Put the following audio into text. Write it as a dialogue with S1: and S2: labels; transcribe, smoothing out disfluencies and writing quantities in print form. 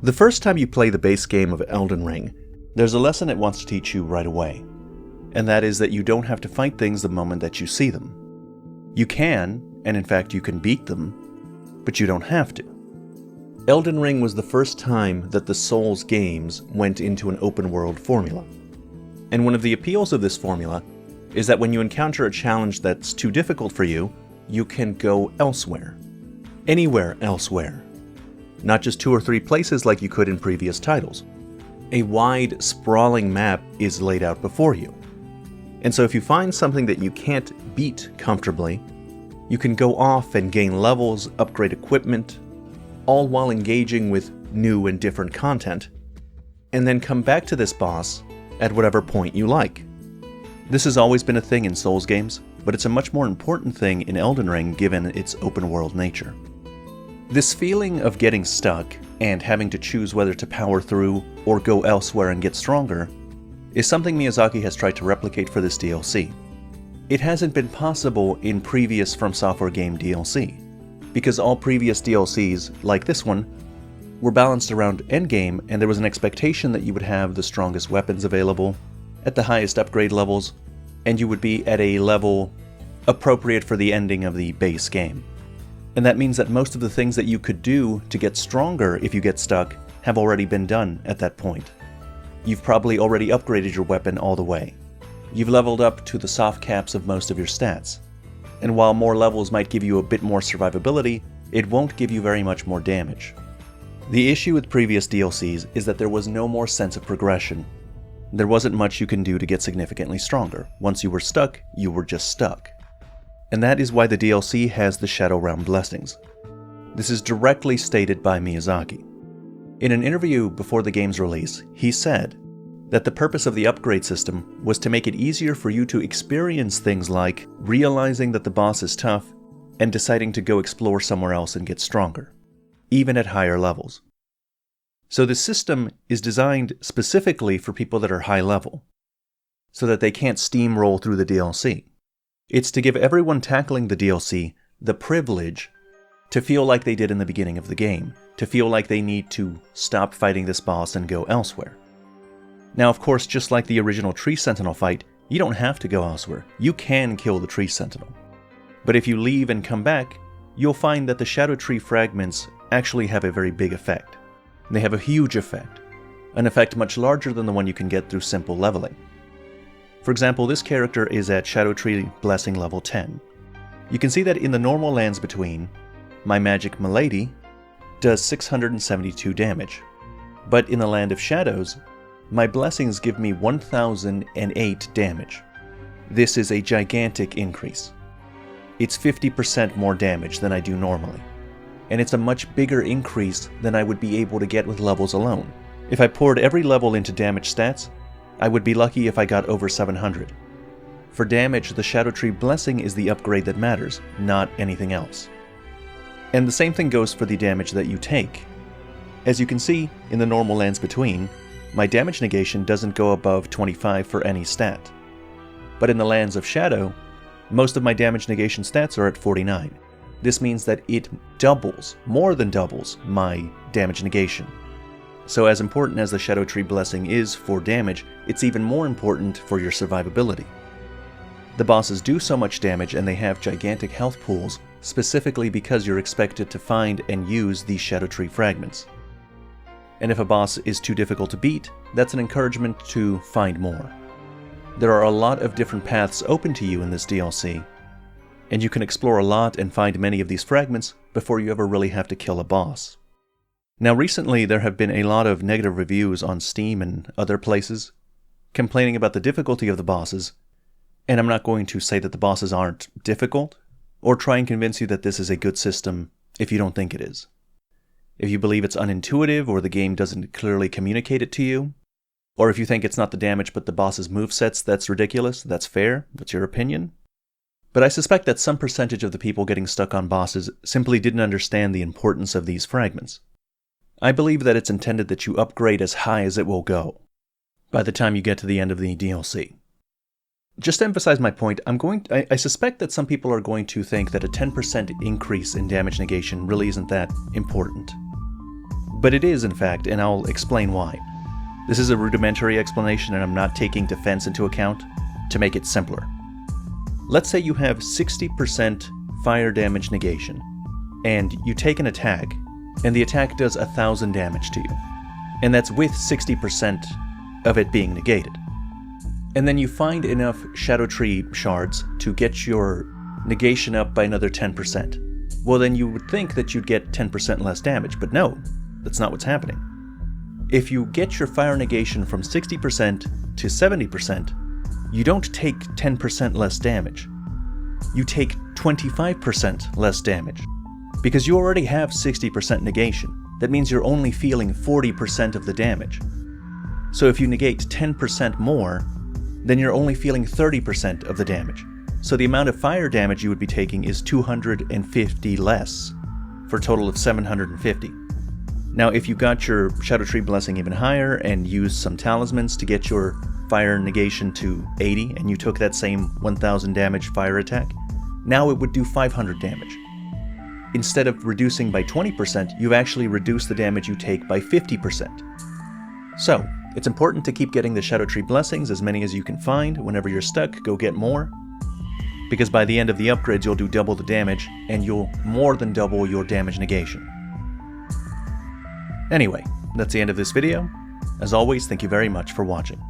S1: The first time you play the base game of Elden Ring, there's a lesson it wants to teach you right away, and that is that you don't have to fight things the moment that you see them. You can, and in fact you can beat them, but you don't have to. Elden Ring was the first time that the Souls games went into an open world formula. And one of the appeals of this formula is that when you encounter a challenge that's too difficult for you, you can go elsewhere. Anywhere elsewhere. Not just 2 or 3 places like you could in previous titles. A wide, sprawling map is laid out before you. And so if you find something that you can't beat comfortably, you can go off and gain levels, upgrade equipment, all while engaging with new and different content, and then come back to this boss at whatever point you like. This has always been a thing in Souls games, but it's a much more important thing in Elden Ring given its open world nature. This feeling of getting stuck and having to choose whether to power through or go elsewhere and get stronger is something Miyazaki has tried to replicate for this DLC. It hasn't been possible in previous From Software game DLC, because all previous DLCs, like this one, were balanced around endgame and there was an expectation that you would have the strongest weapons available, at the highest upgrade levels, and you would be at a level appropriate for the ending of the base game. And that means that most of the things that you could do to get stronger if you get stuck have already been done at that point. You've probably already upgraded your weapon all the way. You've leveled up to the soft caps of most of your stats. And while more levels might give you a bit more survivability, it won't give you very much more damage. The issue with previous DLCs is that there was no more sense of progression. There wasn't much you can do to get significantly stronger. Once you were stuck, you were just stuck. And that is why the DLC has the Shadow Realm blessings. This is directly stated by Miyazaki. In an interview before the game's release, he said that the purpose of the upgrade system was to make it easier for you to experience things like realizing that the boss is tough and deciding to go explore somewhere else and get stronger, even at higher levels. So the system is designed specifically for people that are high level, so that they can't steamroll through the DLC. It's to give everyone tackling the DLC the privilege to feel like they did in the beginning of the game, to feel like they need to stop fighting this boss and go elsewhere. Now, of course, just like the original Tree Sentinel fight, you don't have to go elsewhere. You can kill the Tree Sentinel. But if you leave and come back, you'll find that the Shadow Tree fragments actually have a very big effect. They have a huge effect, an effect much larger than the one you can get through simple leveling. For example, this character is at Shadow Tree Blessing level 10. You can see that in the normal lands between, my magic Milady does 672 damage, but in the Land of Shadows, my blessings give me 1008 damage. This is a gigantic increase. It's 50% more damage than I do normally, and it's a much bigger increase than I would be able to get with levels alone. If I poured every level into damage stats, I would be lucky if I got over 700. For damage, the Shadow Tree Blessing is the upgrade that matters, not anything else. And the same thing goes for the damage that you take. As you can see, in the normal lands between, my damage negation doesn't go above 25 for any stat. But in the Lands of Shadow, most of my damage negation stats are at 49. This means that it doubles, more than doubles, my damage negation. So as important as the Shadow Tree Blessing is for damage, it's even more important for your survivability. The bosses do so much damage and they have gigantic health pools, specifically because you're expected to find and use these Shadow Tree fragments. And if a boss is too difficult to beat, that's an encouragement to find more. There are a lot of different paths open to you in this DLC, and you can explore a lot and find many of these fragments before you ever really have to kill a boss. Now recently there have been a lot of negative reviews on Steam and other places, complaining about the difficulty of the bosses, and I'm not going to say that the bosses aren't difficult, or try and convince you that this is a good system if you don't think it is. If you believe it's unintuitive or the game doesn't clearly communicate it to you, or if you think it's not the damage but the boss's movesets that's ridiculous, that's fair, that's your opinion. But I suspect that some percentage of the people getting stuck on bosses simply didn't understand the importance of these fragments. I believe that it's intended that you upgrade as high as it will go by the time you get to the end of the DLC. Just to emphasize my point, I suspect that some people are going to think that a 10% increase in damage negation really isn't that important. But it is, in fact, and I'll explain why. This is a rudimentary explanation, and I'm not taking defense into account to make it simpler. Let's say you have 60% fire damage negation, and you take an attack, and the attack does 1,000 damage to you. And that's with 60% of it being negated. And then you find enough Erdtree shards to get your negation up by another 10%. Well, then you would think that you'd get 10% less damage, but no, that's not what's happening. If you get your fire negation from 60% to 70%, you don't take 10% less damage. You take 25% less damage. Because you already have 60% negation. That means you're only feeling 40% of the damage. So if you negate 10% more, then you're only feeling 30% of the damage. So the amount of fire damage you would be taking is 250 less, for a total of 750. Now, if you got your Erdtree blessing even higher and used some talismans to get your fire negation to 80, and you took that same 1000 damage fire attack, now it would do 500 damage. Instead of reducing by 20%, you've actually reduced the damage you take by 50%. So, it's important to keep getting the Erdtree blessings, as many as you can find. Whenever you're stuck, go get more. Because by the end of the upgrades, you'll do double the damage, and you'll more than double your damage negation. Anyway, that's the end of this video. As always, thank you very much for watching.